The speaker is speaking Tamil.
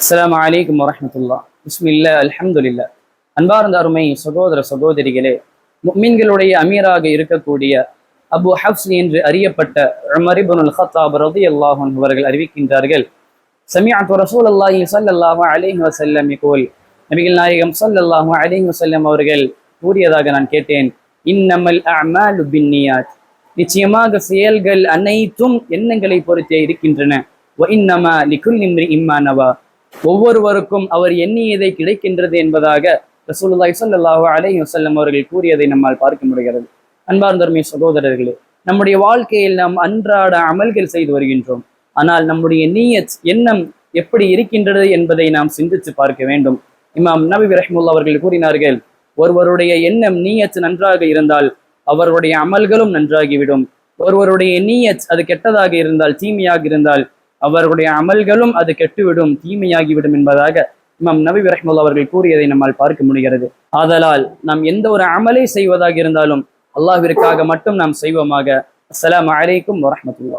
அஸ்ஸலாமு அலைக்கும் வரஹ்மத்துல்லாஹ். பிஸ்மில்லா அல்ஹம்துலில்லா. அன்பார்ந்த அருமை சகோதர சகோதரிகளே, முஃமின்களுடைய அமீராக இருக்கக்கூடிய அபு ஹப்ஸ் என்று அறியப்பட்ட உமர் இப்னுல் ஹத்தாப் ரலியல்லாஹு அன்ஹு அவர்கள் அறிவிக்கின்றார்கள், சமிஅத்து ரசூலல்லாஹி ஸல்லல்லாஹு அலைஹி வஸல்லம் யகூல், நபிகள் நாயகம் ஸல்லல்லாஹு அலைஹி வஸல்லம் அவர்கள் கூறியதாக நான் கேட்டேன், இன்னமல் அஅமாலு பின்னியாத், நிச்சயமாக செயல்கள் அனைத்தும் எண்ணங்களை பொறுத்தே இருக்கின்றன. வ இன்னமா லிகுல்லி இம்ரிஇம் மா நவா, ஒவ்வொருவருக்கும் அவர் எண்ணியதை கிடைக்கின்றது என்பதாக ரசூலுல்லாஹி ஸல்லல்லாஹு அலைஹி வஸல்லம் அவர்கள் கூறியதை நம்மால் பார்க்க முடிகிறது. அன்பார்ந்த சகோதரர்களே, நம்முடைய வாழ்க்கையில் நாம் அன்றாட அமல்கள் செய்து வருகின்றோம். ஆனால் நம்முடைய நீயத் எண்ணம் எப்படி இருக்கின்றது என்பதை நாம் சிந்தித்து பார்க்க வேண்டும். இமாம் நபவி ரஹ்மத்துல்லாஹி அவர்கள் கூறினார்கள், ஒருவருடைய எண்ணம் நீயத் நன்றாக இருந்தால் அவருடைய அமல்களும் நன்றாகிவிடும். ஒருவருடைய நீயத் அது கெட்டதாக இருந்தால், தீமையாக இருந்தால் அவர்களுடைய அமல்களும் அது கெட்டுவிடும், தீமையாகிவிடும் என்பதாக இமாம் நபவி ரஹ்மத்துல்லாஹி அவர்கள் கூறியதை நம்மால் பார்க்க முடிகிறது. ஆதலால் நாம் எந்த ஒரு அமலை செய்வதாக இருந்தாலும் அல்லாஹ்விற்காக மட்டும் நாம் செய்வோமாக. அஸ்ஸலாமு அலைக்கும் வரஹ்மத்துல்லாஹ்.